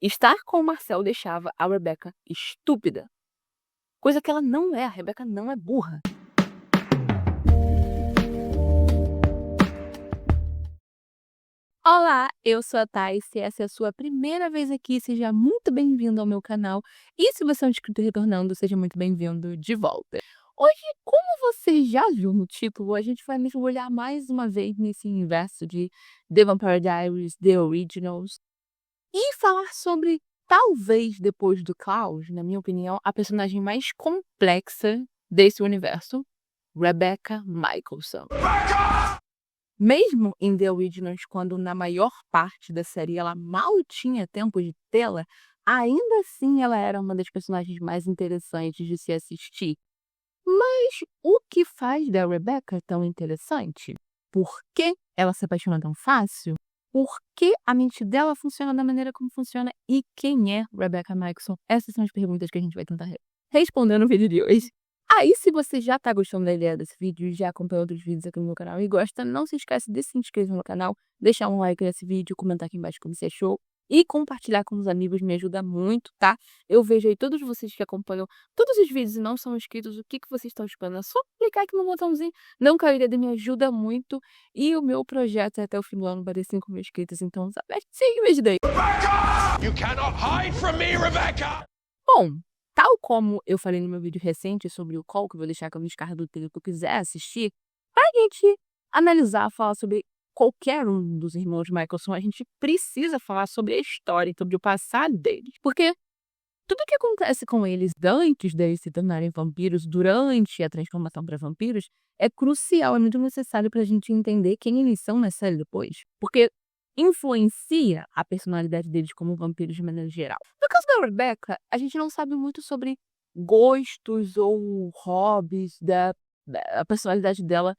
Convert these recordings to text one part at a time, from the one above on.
Estar com o Marcel deixava a Rebecca estúpida, coisa que ela não é, a Rebecca não é burra. Olá, eu sou a Thais, se essa é a sua primeira vez aqui, seja muito bem-vindo ao meu canal. E se você é um inscrito retornando, seja muito bem-vindo de volta. Hoje, como você já viu no título, a gente vai mergulhar mais uma vez nesse universo de The Vampire Diaries, The Originals, e falar sobre, talvez depois do Klaus, na minha opinião, a personagem mais complexa desse universo, Rebecca Mikaelson. Mesmo em The Originals, quando na maior parte da série ela mal tinha tempo de tela, ainda assim ela era uma das personagens mais interessantes de se assistir. Mas o que faz da Rebecca tão interessante? Por que ela se apaixona tão fácil? Por que a mente dela funciona da maneira como funciona? E quem é Rebecca Mikaelson? Essas são as perguntas que a gente vai tentar responder no vídeo de hoje. Aí, se você já tá gostando da ideia desse vídeo e já acompanhou outros vídeos aqui no meu canal e gosta, não se esquece de se inscrever no canal, deixar um like nesse vídeo, comentar aqui embaixo como você achou e compartilhar com os amigos, me ajuda muito, tá? Eu vejo aí todos vocês que acompanham todos os vídeos e não são inscritos, o que vocês estão esperando? É só clicar aqui no botãozinho, não cair dedo, me ajuda muito. E o meu projeto é até o fim do ano bater 5 mil inscritos, então aperte sim, me ajuda aí. You cannot hide from me, Rebecca! Bom, tal como eu falei no meu vídeo recente sobre o Call, que eu vou deixar aqui no card do trilho que eu quiser assistir, pra gente analisar, falar sobre qualquer um dos irmãos Mikaelson, a gente precisa falar sobre a história, sobre o passado deles. Porque tudo que acontece com eles antes deles se tornarem vampiros, durante a transformação para vampiros, é crucial, é muito necessário pra gente entender quem eles são na série depois. Porque influencia a personalidade deles como vampiros de maneira geral. No caso da Rebecca, a gente não sabe muito sobre gostos ou hobbies da personalidade dela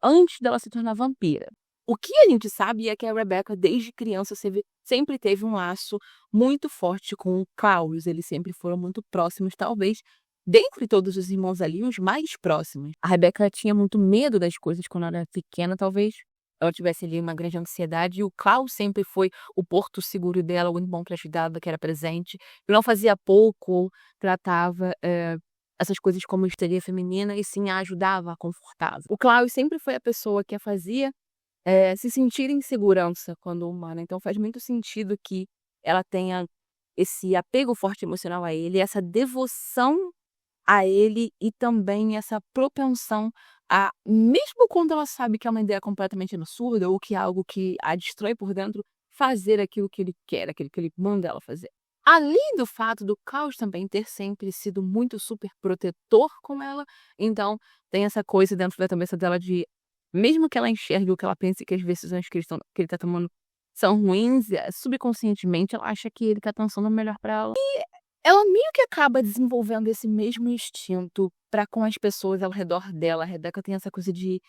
antes dela se tornar vampira. O que a gente sabe é que a Rebecca, desde criança, sempre teve um laço muito forte com o Klaus. Eles sempre foram muito próximos, talvez, dentre todos os irmãos ali, os mais próximos. A Rebecca tinha muito medo das coisas quando ela era pequena, talvez ela tivesse ali uma grande ansiedade, e o Klaus sempre foi o porto seguro dela, o irmão que ela ajudava, que era presente. Ele não fazia pouco, tratava essas coisas como histeria feminina, e sim a ajudava, a confortava. O Klaus sempre foi a pessoa que a fazia se sentir em segurança quando humana, então faz muito sentido que ela tenha esse apego forte emocional a ele, essa devoção a ele e também essa propensão a, mesmo quando ela sabe que é uma ideia completamente absurda ou que é algo que a destrói por dentro, fazer aquilo que ele quer, aquilo que ele manda ela fazer. Além do fato do Klaus também ter sempre sido muito super protetor com ela, então tem essa coisa dentro da cabeça dela de, mesmo que ela enxergue o que ela pense que as decisões que ele tá tomando são ruins, subconscientemente ela acha que ele tá pensando o melhor pra ela. Ela meio que acaba desenvolvendo esse mesmo instinto para com as pessoas ao redor dela. A Rebecca tem essa coisa de,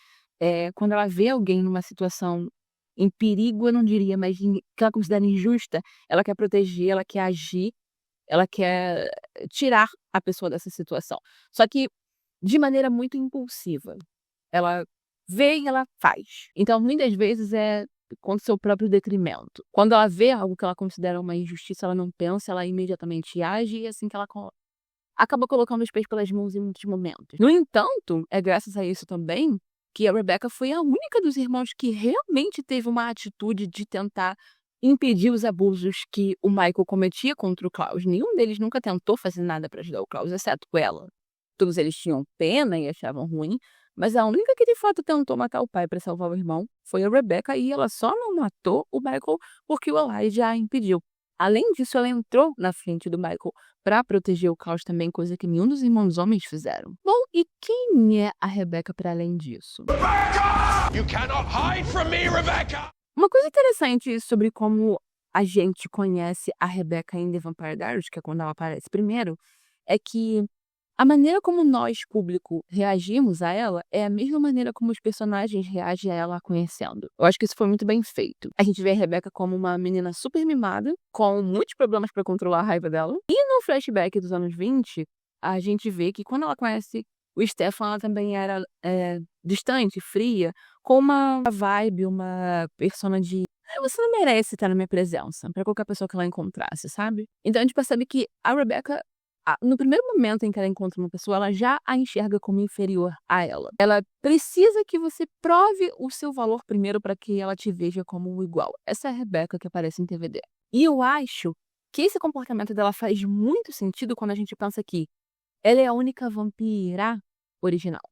quando ela vê alguém numa situação em perigo, eu não diria, mas que ela considera injusta, ela quer proteger, ela quer agir, ela quer tirar a pessoa dessa situação. Só que de maneira muito impulsiva. Ela vê e ela faz. Então, muitas vezes é contra o seu próprio detrimento. Quando ela vê algo que ela considera uma injustiça, ela não pensa, ela imediatamente age, e assim que ela acaba colocando os pés pelas mãos em muitos momentos. No entanto, é graças a isso também que a Rebecca foi a única dos irmãos que realmente teve uma atitude de tentar impedir os abusos que o Michael cometia contra o Klaus. Nenhum deles nunca tentou fazer nada para ajudar o Klaus, exceto ela. Todos eles tinham pena e achavam ruim, mas a única que de fato tentou matar o pai para salvar o irmão foi a Rebecca, e ela só não matou o Michael porque o Elijah a impediu. Além disso, ela entrou na frente do Michael para proteger o Klaus também, coisa que nenhum dos irmãos homens fizeram. Bom, e quem é a Rebecca para além disso? You cannot hide from me, Rebecca! Uma coisa interessante sobre como a gente conhece a Rebecca em The Vampire Diaries, que é quando ela aparece primeiro, é que a maneira como nós, público, reagimos a ela é a mesma maneira como os personagens reagem a ela a conhecendo. Eu acho que isso foi muito bem feito. A gente vê a Rebecca como uma menina super mimada, com muitos problemas para controlar a raiva dela. E no flashback dos anos 20, a gente vê que quando ela conhece o Stefan, ela também era distante, fria, com uma vibe, uma persona de Você não merece estar na minha presença, pra qualquer pessoa que ela encontrasse, sabe? Então a gente percebe que a Rebecca, no primeiro momento em que ela encontra uma pessoa, ela já a enxerga como inferior a ela. Ela precisa que você prove o seu valor primeiro para que ela te veja como um igual. Essa é a Rebecca que aparece em TVD. E eu acho que esse comportamento dela faz muito sentido quando a gente pensa que ela é a única vampira original.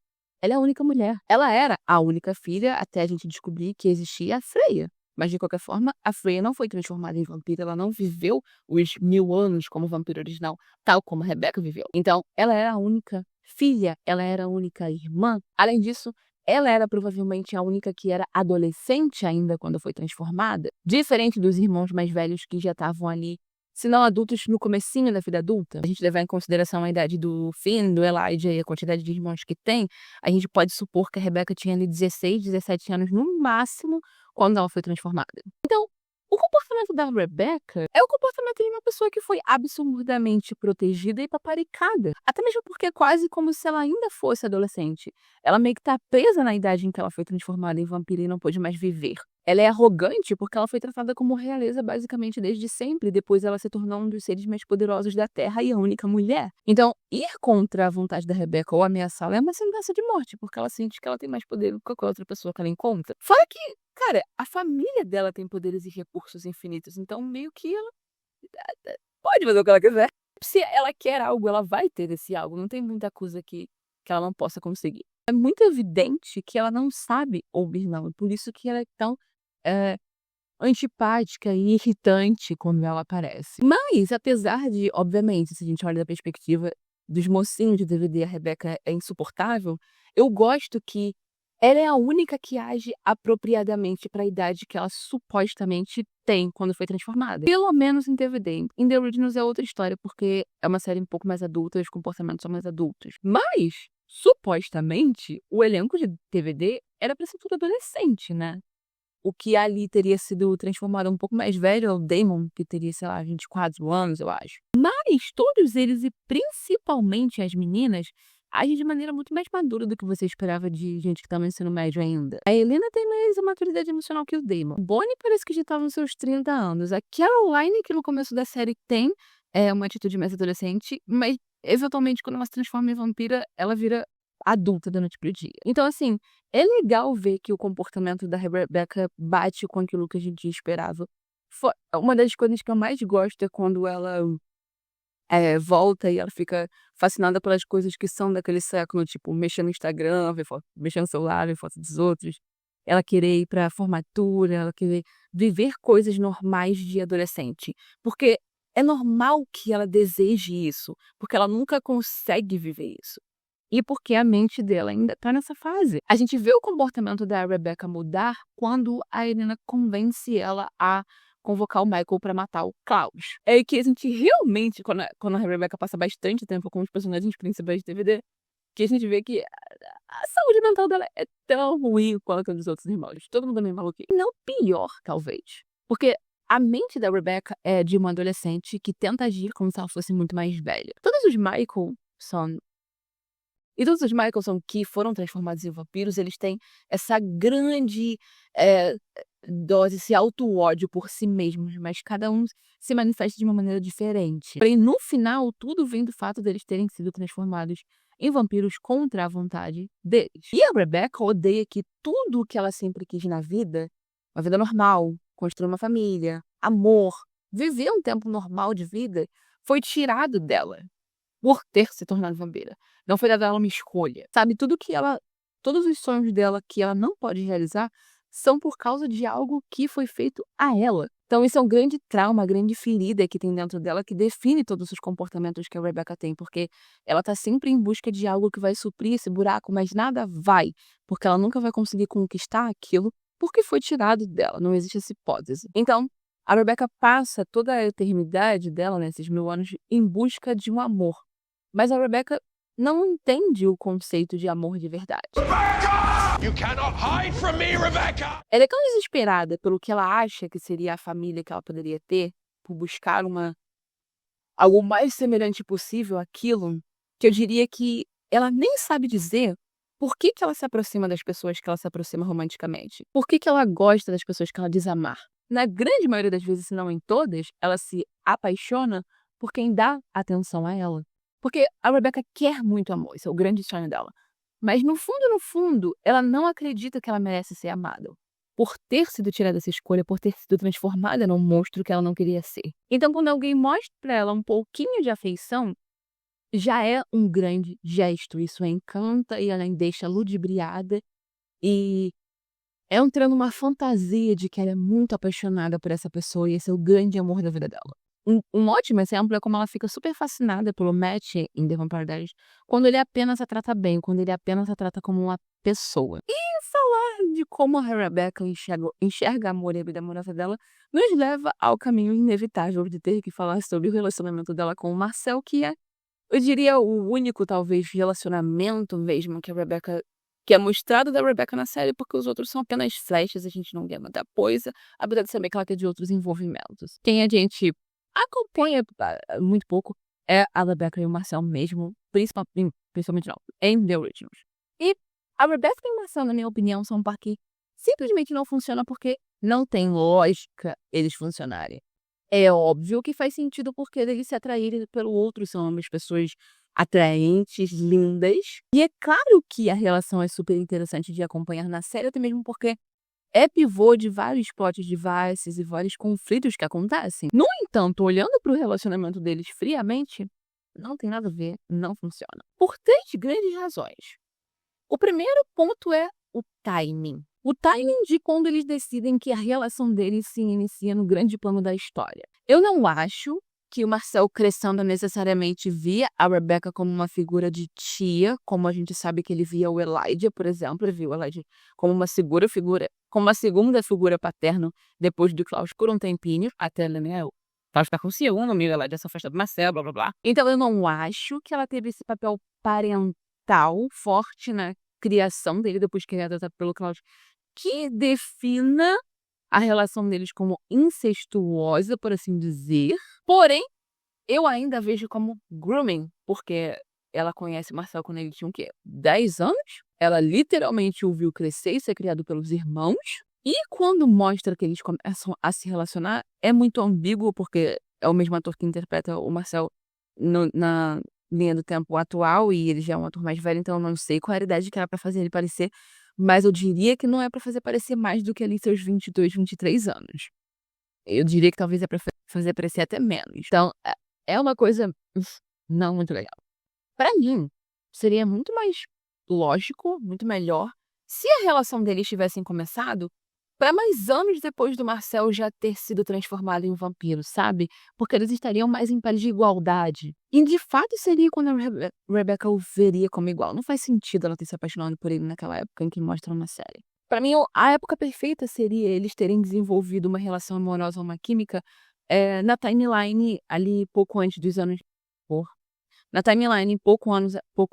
Ela é a única mulher. Ela era a única filha até a gente descobrir que existia a Freya. Mas, de qualquer forma, a Freya não foi transformada em vampira, ela não viveu os 1000 anos como vampira original, tal como a Rebecca viveu. Então, ela era a única filha, ela era a única irmã. Além disso, ela era provavelmente a única que era adolescente ainda quando foi transformada, diferente dos irmãos mais velhos que já estavam ali, se não adultos, no comecinho da vida adulta. A gente levar em consideração a idade do Finn, do Elijah e a quantidade de irmãos que tem, a gente pode supor que a Rebecca tinha ali 16, 17 anos no máximo quando ela foi transformada. Então, o comportamento da Rebecca é o comportamento de uma pessoa que foi absurdamente protegida e paparicada. Até mesmo porque é quase como se ela ainda fosse adolescente. Ela meio que tá presa na idade em que ela foi transformada em vampira e não pôde mais viver. Ela é arrogante porque ela foi tratada como realeza basicamente desde sempre. Depois ela se tornou um dos seres mais poderosos da Terra e a única mulher. Então, ir contra a vontade da Rebecca ou ameaçá-la é uma sentença de morte, porque ela sente que ela tem mais poder do que qualquer outra pessoa que ela encontra. Fora que, cara, a família dela tem poderes e recursos infinitos, então meio que ela pode fazer o que ela quiser. Se ela quer algo, ela vai ter esse algo. Não tem muita coisa que ela não possa conseguir. É muito evidente que ela não sabe ouvir não. Por isso que ela é tão antipática e irritante quando ela aparece. Mas, apesar de, obviamente, se a gente olha da perspectiva dos mocinhos de DVD, a Rebecca é insuportável, eu gosto que ela é a única que age apropriadamente para a idade que ela supostamente tem quando foi transformada. Pelo menos em DVD. Em The Originals é outra história, porque é uma série um pouco mais adulta e os comportamentos são mais adultos. Mas, supostamente, o elenco de DVD era pra ser tudo adolescente, né? O que ali teria sido transformado um pouco mais velho é o Damon, que teria, sei lá, 24 anos, eu acho. Mas todos eles, e principalmente as meninas, agem de maneira muito mais madura do que você esperava de gente que tá no ensino médio ainda. A Helena tem mais a maturidade emocional que o Damon. O Bonnie parece que já tá nos seus 30 anos. A Caroline, que no começo da série tem uma atitude mais adolescente, mas eventualmente quando ela se transforma em vampira, ela vira adulta da noite pro dia. Então, assim, é legal ver que o comportamento da Rebecca bate com aquilo que a gente esperava. Uma das coisas que eu mais gosto é quando ela volta e ela fica fascinada pelas coisas que são daquele século, tipo, mexer no Instagram, mexer no celular, ver foto dos outros. Ela querer ir pra formatura, ela querer viver coisas normais de adolescente. Porque é normal que ela deseje isso, porque ela nunca consegue viver isso. E porque a mente dela ainda tá nessa fase. A gente vê o comportamento da Rebecca mudar quando a Helena convence ela a convocar o Michael pra matar o Klaus. É que a gente realmente, quando a Rebecca passa bastante tempo com os personagens principais de DVD, que a gente vê que a saúde mental dela é tão ruim quanto a dos outros irmãos. Todo mundo é meio maluquinho. Não pior, talvez. Porque a mente da Rebecca é de uma adolescente que tenta agir como se ela fosse muito mais velha. Todos os Michaelson que foram transformados em vampiros, eles têm essa grande dose, esse auto-ódio por si mesmos, mas cada um se manifesta de uma maneira diferente. Porém, no final, tudo vem do fato deles terem sido transformados em vampiros contra a vontade deles. E a Rebecca odeia que tudo o que ela sempre quis na vida, uma vida normal, construir uma família, amor, viver um tempo normal de vida, foi tirado dela por ter se tornado vampira. Não foi dada a ela uma escolha. Sabe, todos os sonhos dela que ela não pode realizar são por causa de algo que foi feito a ela. Então isso é um grande trauma, uma grande ferida que tem dentro dela que define todos os comportamentos que a Rebecca tem, porque ela tá sempre em busca de algo que vai suprir esse buraco, mas nada vai, porque ela nunca vai conseguir conquistar aquilo porque foi tirado dela, não existe essa hipótese. Então, a Rebecca passa toda a eternidade dela, nesses 1000 anos, em busca de um amor. Mas a Rebecca não entende o conceito de amor de verdade. You cannot hide from me, Rebecca! Ela é tão desesperada pelo que ela acha que seria a família que ela poderia ter, por buscar algo mais semelhante possível àquilo, que eu diria que ela nem sabe dizer por que ela se aproxima das pessoas que ela se aproxima romanticamente. Por que ela gosta das pessoas que ela diz amar. na grande maioria das vezes, se não em todas, ela se apaixona por quem dá atenção a ela. Porque a Rebecca quer muito amor, esse é o grande sonho dela. Mas no fundo, ela não acredita que ela merece ser amada. Por ter sido tirada dessa escolha, por ter sido transformada num monstro que ela não queria ser. Então, quando alguém mostra pra ela um pouquinho de afeição, já é um grande gesto. Isso a encanta e ela a deixa ludibriada. E é entrando numa fantasia de que ela é muito apaixonada por essa pessoa e esse é o grande amor da vida dela. Um ótimo exemplo é como ela fica super fascinada pelo Matt em The Vampire Diaries quando ele apenas a trata bem, quando ele apenas a trata como uma pessoa. E falar de como a Rebecca enxerga amor e a vida amorosa dela nos leva ao caminho inevitável de ter que falar sobre o relacionamento dela com o Marcel, que é, eu diria, o único, talvez, relacionamento mesmo que a Rebecca que é mostrado da Rebecca na série, porque os outros são apenas flechas, a gente não vê muita coisa, apesar de saber que ela tem de outros envolvimentos. Quem a gente acompanha muito pouco é a Rebecca e o Marcel mesmo, principalmente não, em The Originals. E a Rebecca e o Marcel, na minha opinião, são um par que simplesmente não funciona porque não tem lógica eles funcionarem. É óbvio que faz sentido porque eles se atraírem pelo outro, são ambas pessoas atraentes, lindas. E é claro que a relação é super interessante de acompanhar na série, até mesmo porque é pivô de vários plots devices e vários conflitos que acontecem. No entanto, olhando para o relacionamento deles friamente, não tem nada a ver, não funciona. Por 3 grandes razões. O primeiro ponto é o timing. O timing de quando eles decidem que a relação deles se inicia no grande plano da história. Eu não acho que o Marcel crescendo necessariamente via a Rebecca como uma figura de tia, como a gente sabe que ele via o Elijah, por exemplo. Ele viu o Elijah como uma segunda figura paterna depois do Klaus por um tempinho, até né, o Klaus ficar com ciúme, o Elijah se afasta do Marcel, blá blá blá. Então eu não acho que ela teve esse papel parental forte na criação dele, depois que ele é adotado pelo Klaus, que defina a relação deles como incestuosa, por assim dizer. Porém, eu ainda vejo como grooming, porque ela conhece Marcel quando ele tinha o quê? 10 anos? Ela literalmente o viu crescer e ser criado pelos irmãos. E quando mostra que eles começam a se relacionar, é muito ambíguo, porque é o mesmo ator que interpreta o Marcel na linha do tempo atual, e ele já é um ator mais velho, então eu não sei qual era a idade que era pra fazer ele parecer, mas eu diria que não é pra fazer parecer mais do que ali seus 22, 23 anos. Eu diria que talvez é pra fazer parecer até menos. Então, é uma coisa não muito legal. Pra mim, seria muito mais lógico, muito melhor, se a relação deles tivessem começado para mais anos depois do Marcel já ter sido transformado em um vampiro, sabe? Porque eles estariam mais em pé de igualdade. E de fato seria quando a Rebecca o veria como igual. Não faz sentido ela ter se apaixonado por ele naquela época em que mostram na série. Pra mim, a época perfeita seria eles terem desenvolvido uma relação amorosa, uma química, na timeline ali pouco antes dos anos. Na timeline, pouco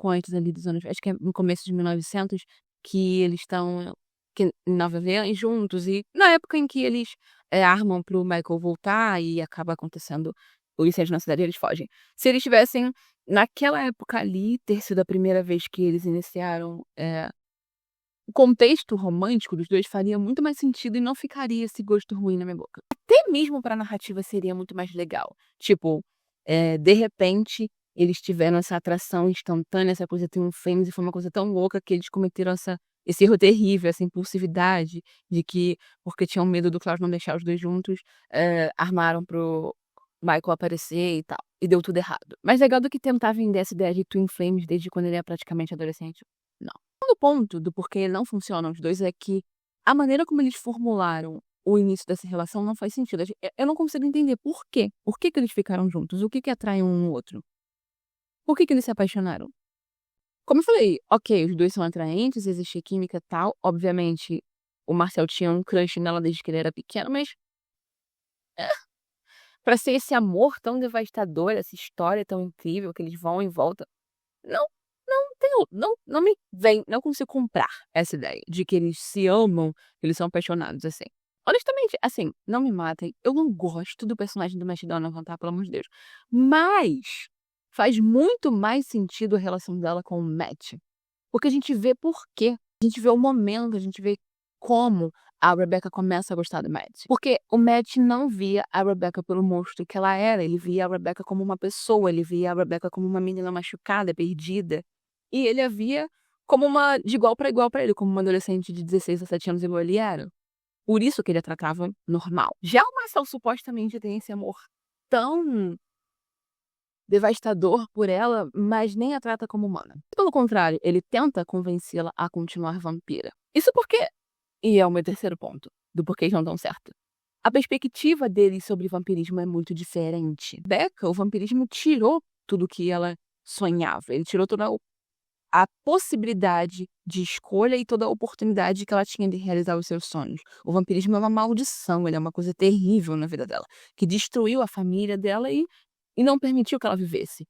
antes ali dos anos. Acho que é no começo de 1900, que eles estão em Nova Orleans juntos. E na época em que eles armam pro Michael voltar e acaba acontecendo o incêndio na cidade, eles fogem. Se eles tivessem, naquela época ali, ter sido a primeira vez que eles iniciaram o contexto romântico dos dois faria muito mais sentido e não ficaria esse gosto ruim na minha boca. Até mesmo pra narrativa seria muito mais legal. Tipo, de repente, eles tiveram essa atração instantânea, essa coisa tem um flames, e foi uma coisa tão louca que eles cometeram esse erro terrível, essa impulsividade de que, porque tinham medo do Klaus não deixar os dois juntos, armaram pro Michael aparecer e tal. E deu tudo errado. Mais legal do que tentar vender essa ideia de Twin Flames desde quando ele é praticamente adolescente, não. O segundo ponto do porquê não funcionam os dois é que a maneira como eles formularam o início dessa relação não faz sentido. Eu não consigo entender por quê. Por que eles ficaram juntos? O que atrai um no outro? Por que eles se apaixonaram? Como eu falei, ok, os dois são atraentes, existe química e tal. Obviamente, o Marcel tinha um crush nela desde que ele era pequeno, mas pra ser esse amor tão devastador, essa história tão incrível que eles vão e voltam, não me vem, não consigo comprar essa ideia de que eles se amam, que eles são apaixonados, assim. Honestamente, assim, não me matem, eu não gosto do personagem do Matt Donovan, tá? Pelo amor de Deus. Mas faz muito mais sentido a relação dela com o Matt. Porque a gente vê por quê. A gente vê o momento, a gente vê como a Rebecca começa a gostar do Matt. Porque o Matt não via a Rebecca pelo monstro que ela era. Ele via a Rebecca como uma pessoa. Ele via a Rebecca como uma menina machucada, perdida. E ele a via como uma de igual para ele, como uma adolescente de 16 a 17 anos igual ele era. Por isso que ele a tratava normal. Já o Marcel supostamente tem esse amor tão devastador por ela, mas nem a trata como humana. Pelo contrário, ele tenta convencê-la a continuar vampira. Isso porque, e é o meu terceiro ponto, do porquê eles não dão certo. A perspectiva dele sobre vampirismo é muito diferente. Becca, o vampirismo tirou tudo que ela sonhava. Ele tirou toda a possibilidade de escolha e toda a oportunidade que ela tinha de realizar os seus sonhos. O vampirismo é uma maldição, ele é uma coisa terrível na vida dela, que destruiu a família dela e não permitiu que ela vivesse.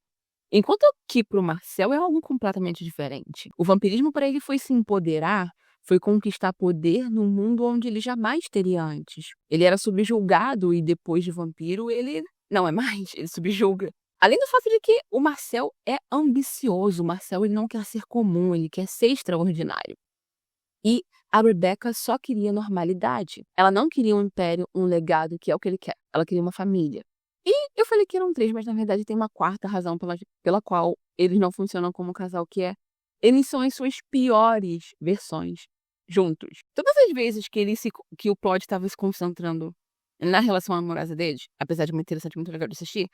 Enquanto que pro Marcel é algo completamente diferente. O vampirismo para ele foi se empoderar, foi conquistar poder num mundo onde ele jamais teria antes. Ele era subjugado e depois de vampiro ele não é mais, ele subjuga. Além do fato de que o Marcel é ambicioso, o Marcel ele não quer ser comum, ele quer ser extraordinário. E a Rebecca só queria normalidade. Ela não queria um império, um legado, que é o que ele quer. Ela queria uma família. E eu falei que eram 3, mas na verdade tem uma quarta razão pela qual eles não funcionam como casal, que é eles são as suas piores versões juntos. Todas as vezes que o plot estava se concentrando na relação amorosa deles, apesar de uma interessante muito legal de assistir,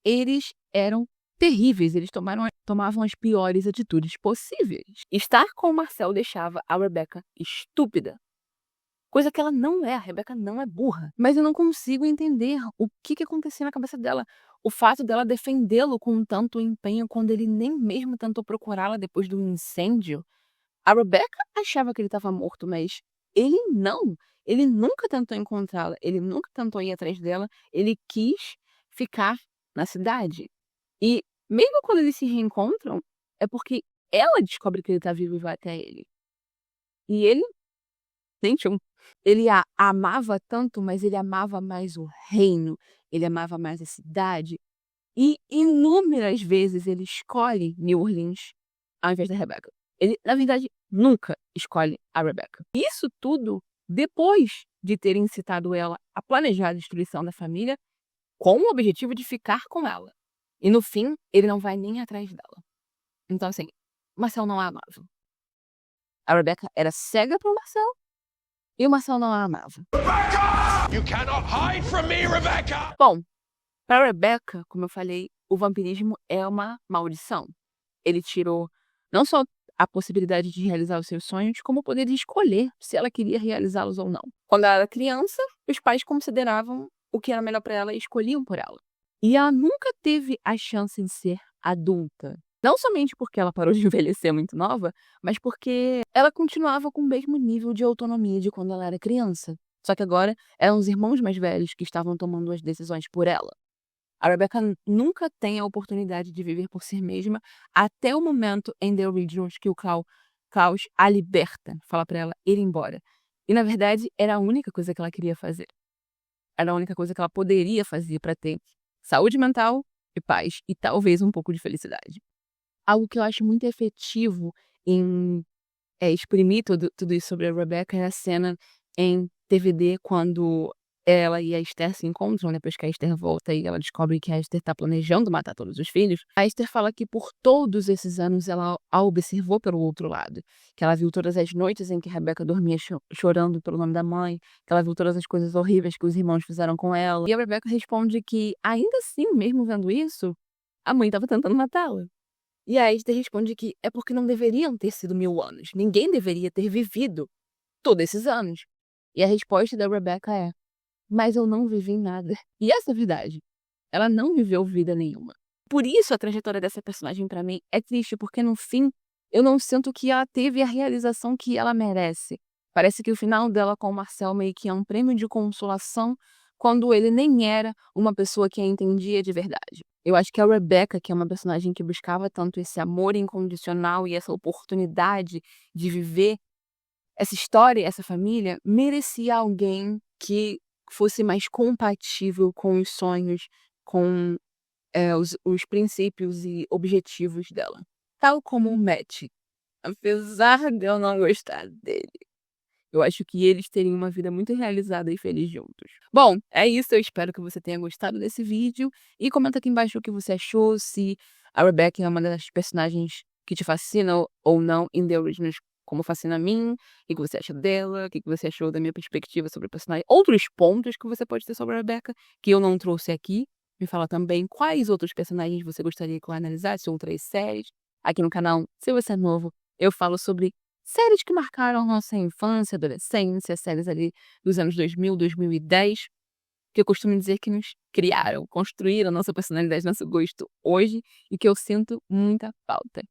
eles eram terríveis, eles tomavam as piores atitudes possíveis. Estar com o Marcel deixava a Rebecca estúpida. Coisa que ela não é, a Rebecca não é burra. Mas eu não consigo entender o que acontecia na cabeça dela. O fato dela defendê-lo com tanto empenho quando ele nem mesmo tentou procurá-la depois do incêndio. A Rebecca achava que ele estava morto, mas ele não. Ele nunca tentou encontrá-la, ele nunca tentou ir atrás dela, ele quis ficar na cidade. E mesmo quando eles se reencontram, é porque ela descobre que ele tá vivo e vai até ele. E ele, nem tchum. Ele a amava tanto, mas ele amava mais o reino, ele amava mais a cidade. E inúmeras vezes ele escolhe New Orleans ao invés da Rebecca. Ele, na verdade, nunca escolhe a Rebecca. Isso tudo depois de ter incitado ela a planejar a destruição da família com o objetivo de ficar com ela. E no fim, ele não vai nem atrás dela. Então, assim, Marcel não a amava. A Rebecca era cega pro Marcel e o Marcel não a amava. You cannot hide from me, Rebecca! Bom, para Rebecca, como eu falei, o vampirismo é uma maldição. Ele tirou não só a possibilidade de realizar os seus sonhos, como o poder de escolher se ela queria realizá-los ou não. Quando ela era criança, os pais consideravam o que era melhor para ela e escolhiam por ela. E ela nunca teve a chance de ser adulta. Não somente porque ela parou de envelhecer muito nova, mas porque ela continuava com o mesmo nível de autonomia de quando ela era criança. Só que agora eram os irmãos mais velhos que estavam tomando as decisões por ela. A Rebecca nunca tem a oportunidade de viver por si mesma até o momento em The Originals que o Klaus a liberta, fala pra ela ir embora. E na verdade era a única coisa que ela queria fazer. Era a única coisa que ela poderia fazer para ter saúde mental e paz e talvez um pouco de felicidade. Algo que eu acho muito efetivo em exprimir tudo isso sobre a Rebecca é a cena em TVD quando ela e a Esther se encontram, depois que a Esther volta e ela descobre que a Esther tá planejando matar todos os filhos. A Esther fala que por todos esses anos ela a observou pelo outro lado. Que ela viu todas as noites em que a Rebecca dormia chorando pelo nome da mãe. Que ela viu todas as coisas horríveis que os irmãos fizeram com ela. E a Rebecca responde que, ainda assim, mesmo vendo isso, a mãe tava tentando matá-la. E a Esther responde que é porque não deveriam ter sido 1000 anos. Ninguém deveria ter vivido todos esses anos. E a resposta da Rebecca é: mas eu não vivi nada. E essa é a verdade. Ela não viveu vida nenhuma. Por isso a trajetória dessa personagem pra mim é triste, porque no fim eu não sinto que ela teve a realização que ela merece. Parece que o final dela com o Marcel meio que é um prêmio de consolação quando ele nem era uma pessoa que a entendia de verdade. Eu acho que a Rebecca, que é uma personagem que buscava tanto esse amor incondicional e essa oportunidade de viver essa história, essa família, merecia alguém que fosse mais compatível com os sonhos, com os princípios e objetivos dela. Tal como o Matt. Apesar de eu não gostar dele. Eu acho que eles teriam uma vida muito realizada e feliz juntos. Bom, é isso. Eu espero que você tenha gostado desse vídeo. E comenta aqui embaixo o que você achou, se a Rebecca é uma das personagens que te fascina ou não em The Originals, como fascina a mim. O que você acha dela? O que você achou da minha perspectiva sobre o personagem? Outros pontos que você pode ter sobre a Rebecca, que eu não trouxe aqui. Me fala também quais outros personagens você gostaria que eu analisasse, outras séries. Aqui no canal, se você é novo, eu falo sobre séries que marcaram nossa infância, adolescência, séries ali dos anos 2000, 2010, que eu costumo dizer que nos criaram, construíram nossa personalidade, nosso gosto hoje, e que eu sinto muita falta.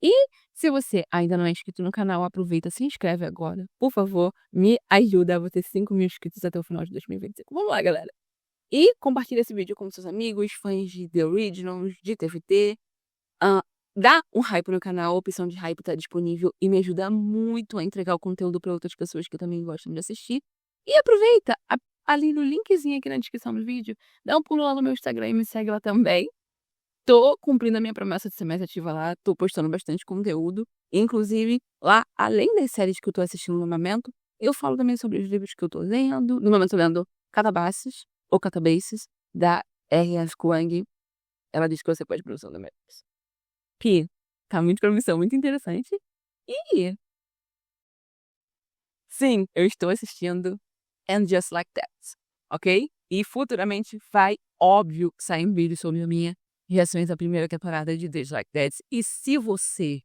E se você ainda não é inscrito no canal, aproveita, se inscreve agora. Por favor, me ajuda a bater 5.000 inscritos até o final de 2025. Vamos lá, galera! E compartilha esse vídeo com seus amigos, fãs de The Originals, de TVT. Dá um hype no canal, a opção de hype tá disponível e me ajuda muito a entregar o conteúdo para outras pessoas que também gostam de assistir. E aproveita, ali no linkzinho aqui na descrição do vídeo, dá um pulo lá no meu Instagram e me segue lá também. Tô cumprindo a minha promessa de ser mais ativa lá, tô postando bastante conteúdo. Inclusive, lá, além das séries que eu tô assistindo no momento, eu falo também sobre os livros que eu tô lendo. No momento eu tô lendo Catabases, ou Catabases, da R.F. Kuang. Ela diz que você pode produzir no Netflix. Que tá muito promissão, muito interessante. E sim, eu estou assistindo And Just Like That, ok? E futuramente vai, óbvio, sair um vídeo sobre a minha reações à primeira temporada de Just Like That. E se você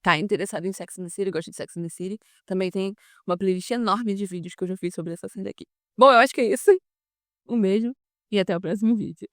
tá interessado em Sex and the City, gosta de Sex and the City, também tem uma playlist enorme de vídeos que eu já fiz sobre essa série aqui. Bom, eu acho que é isso. Um beijo e até o próximo vídeo.